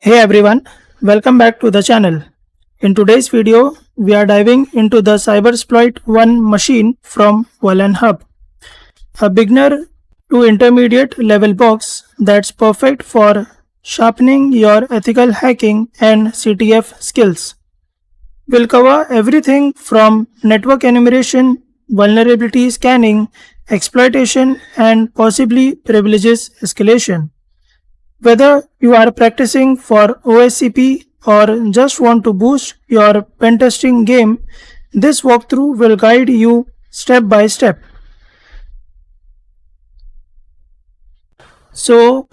Hey everyone, welcome back to the channel. In today's video, we are diving into the Cybersploit 1 machine from VulnHub, a beginner to intermediate level box that's perfect for sharpening your ethical hacking and CTF skills. We'll cover everything from network enumeration, vulnerability scanning, exploitation, and possibly privileges escalation. Whether you are practicing for OSCP or just want to boost your pentesting game, this walkthrough will guide you step by step. So,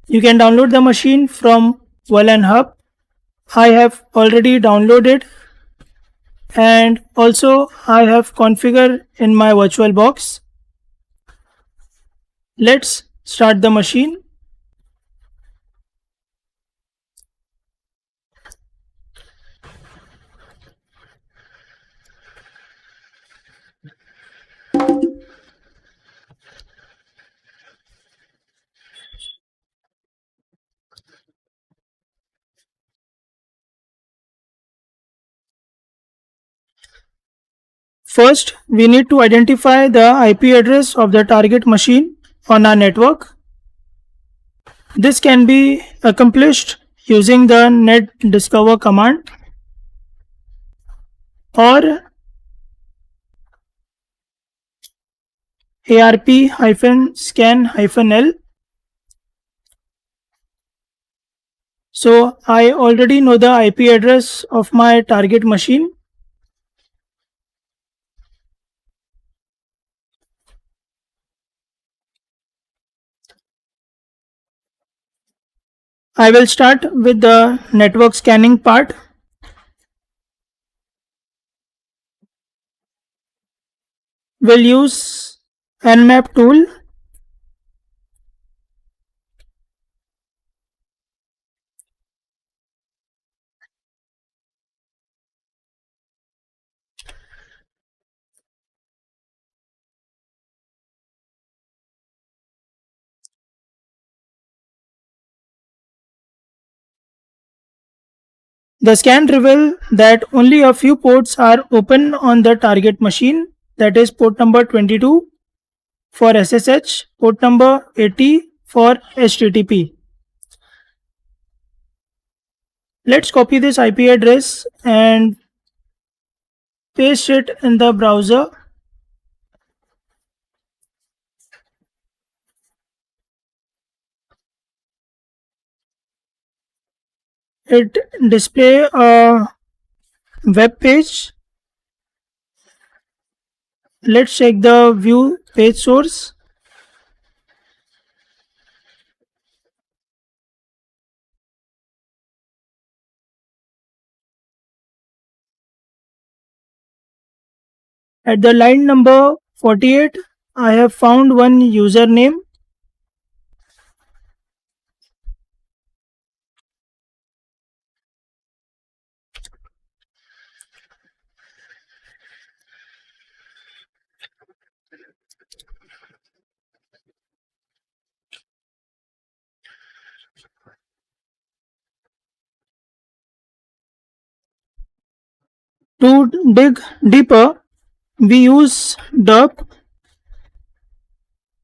you can download the machine from VulnHub. I have already downloaded and also I have configured in my virtual box. Let's start the machine. First, we need to identify the IP address of the target machine on our network. This can be accomplished using the net discover command or arp-scan-l. So I already know the IP address of my target machine. I will start with the network scanning part. We'll use Nmap tool. The scan reveals that only a few ports are open on the target machine, that is port number 22 for SSH, port number 80 for HTTP. Let's copy this IP address and paste it in the browser. It display a web page. Let's check the view page source. At the line number 48, I have found one username. To dig deeper, we use derp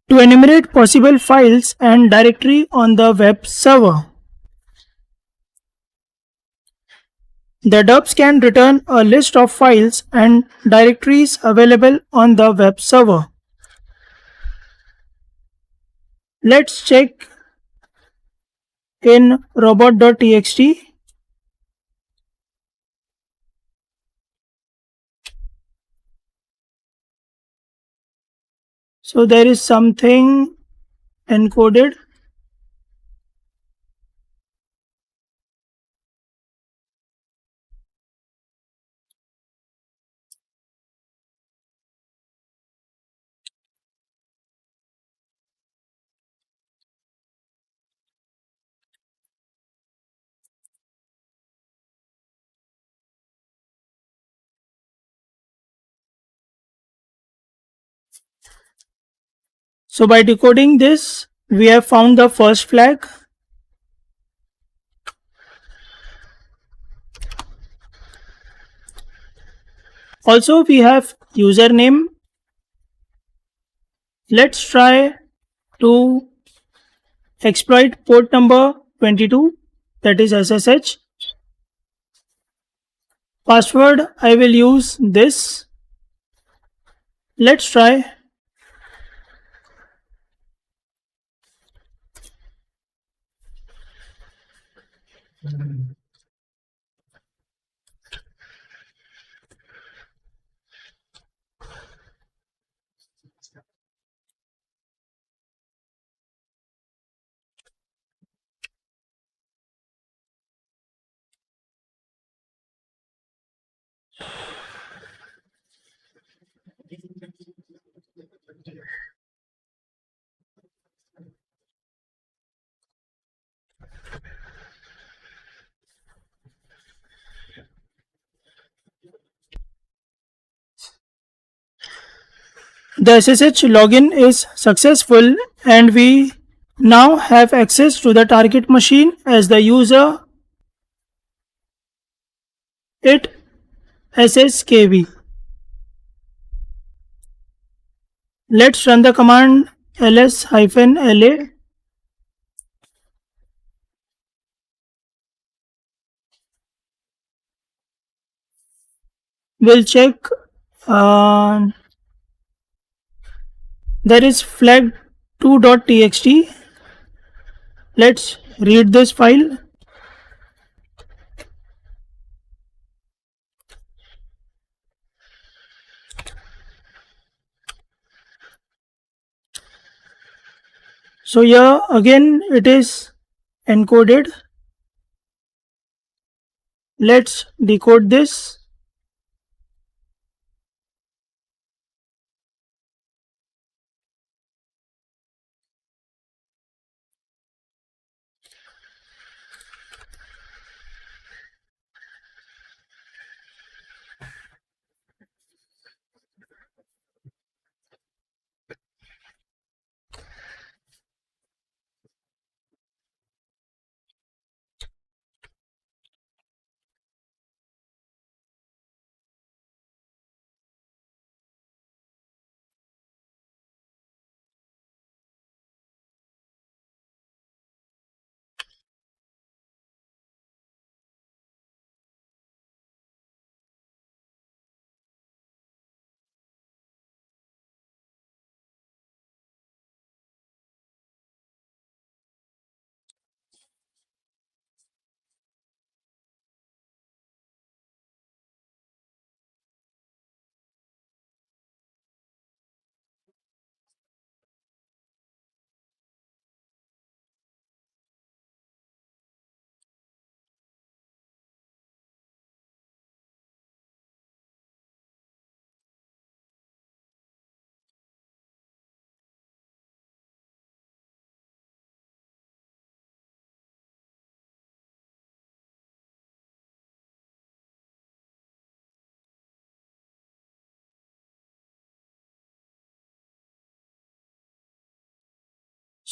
to enumerate possible files and directory on the web server. The derps can return a list of files and directories available on the web server. Let's check in robot.txt. So there is something encoded. So by decoding this, we have found the first flag. Also, we have username. Let's try to exploit port number 22, that is SSH. Password, I will use this. Let's try. The SSH login is successful and we now have access to the target machine as the user it sskv. Let's run the command ls-la. We'll check there is flag 2.txt. Let's read this file. So here again it is encoded. Let's decode this.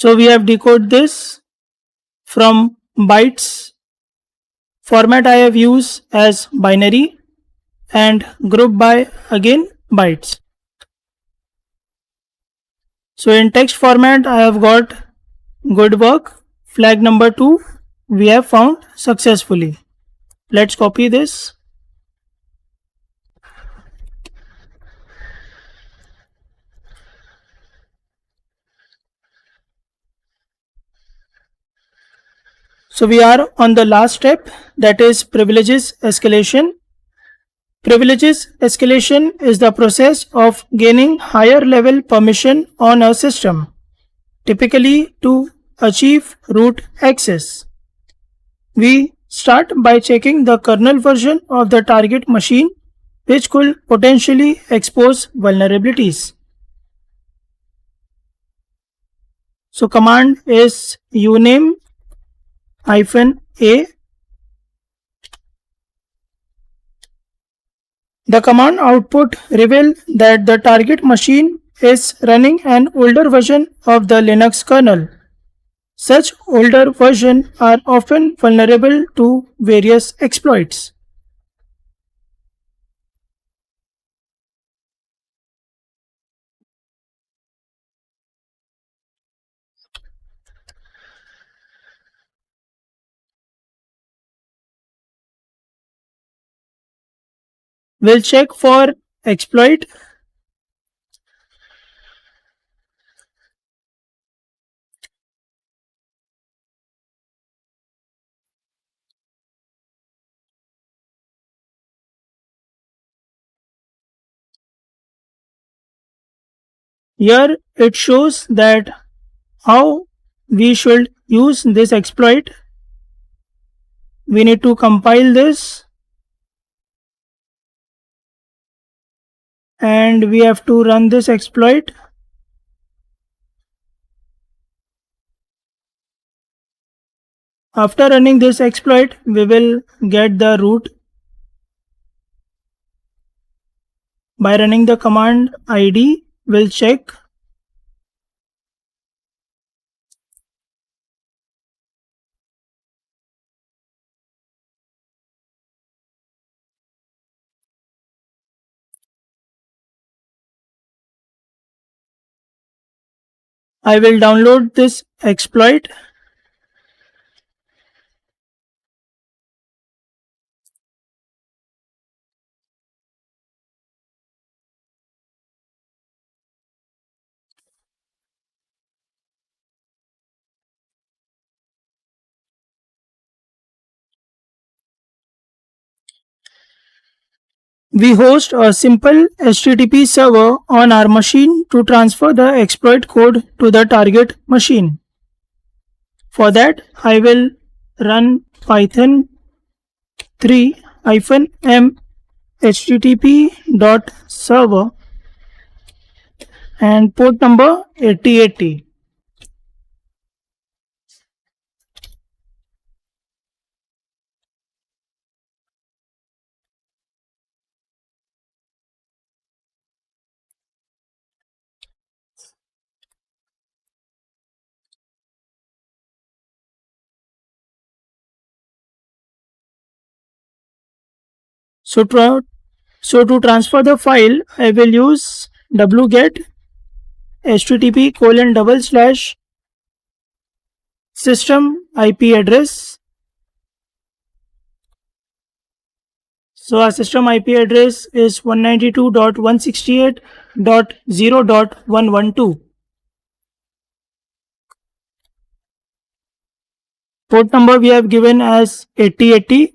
So we have decoded this from bytes. Format I have used as binary and group by again bytes. So in text format I have got good work. Flag number 2 we have found successfully. Let's copy this. So we are on the last step, that is privileges escalation. Privileges escalation is the process of gaining higher level permission on a system, typically to achieve root access. We start by checking the kernel version of the target machine, which could potentially expose vulnerabilities. So command is uname -a. The command output reveals that the target machine is running an older version of the Linux kernel. Such older versions are often vulnerable to various exploits. We'll check for exploit. Here it shows that how we should use this exploit. We need to compile this and we have to run this exploit. After running this exploit, we will get the root by running the command id. We'll check. I will download this exploit. We host a simple HTTP server on our machine to transfer the exploit code to the target machine. For that, I will run python 3-m http.server and port number 8080. So to transfer the file, I will use wget http:// system IP address. So our system IP address is 192.168.0.112. Port number we have given as 8080.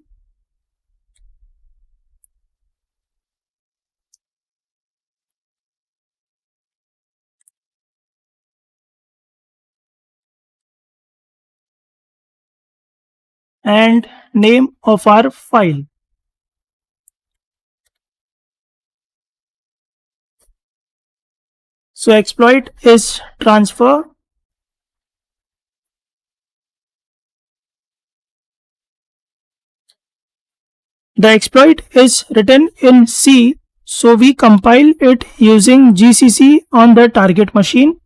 And name of our file. So exploit is transfer. The exploit is written in C, so we compile it using GCC on the target machine.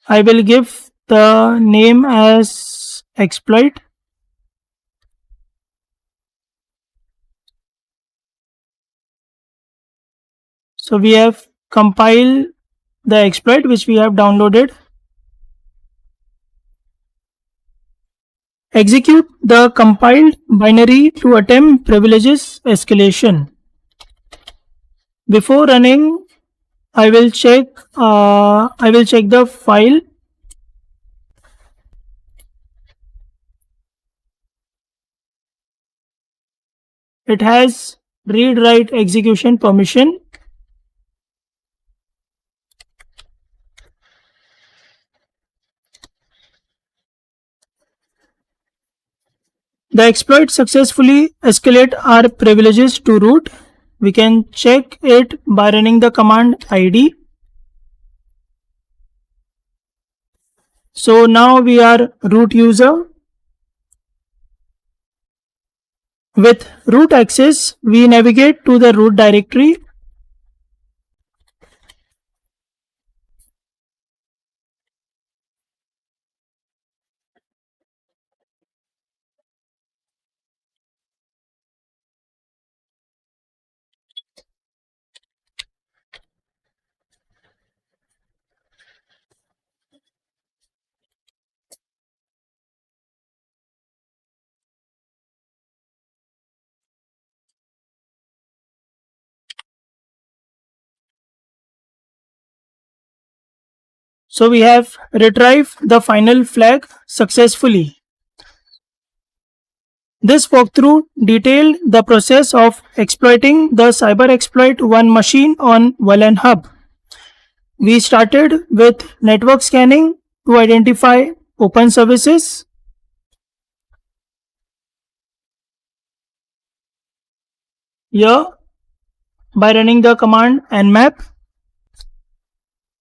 I will give the name as exploit. So we have compiled the exploit which we have downloaded. Execute the compiled binary to attempt privileges escalation. Before running, I will check the file. It has read write execution permission. The exploit successfully escalate our privileges to root. We can check it by running the command id. So now we are root user. With root access, we navigate to the root directory. So we have retrieved the final flag successfully. This walkthrough detailed the process of exploiting the Cybersploit 1 machine on VulnHub. We started with network scanning to identify open services. Here, by running the command nmap.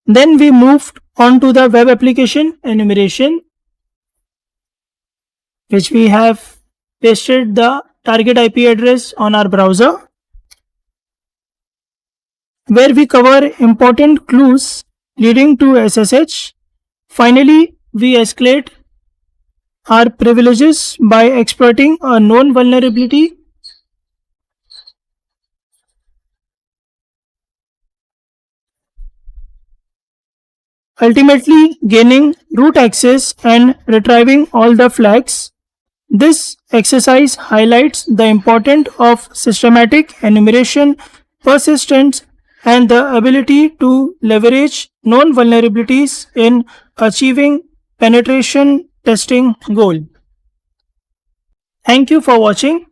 Then we moved on to the web application enumeration, which we have pasted the target IP address on our browser, where we cover important clues leading to SSH. Finally, we escalate our privileges by exploiting a known vulnerability. Ultimately gaining root access and retrieving all the flags. This exercise highlights the importance of systematic enumeration, persistence, and the ability to leverage known vulnerabilities in achieving penetration testing goal. Thank you for watching.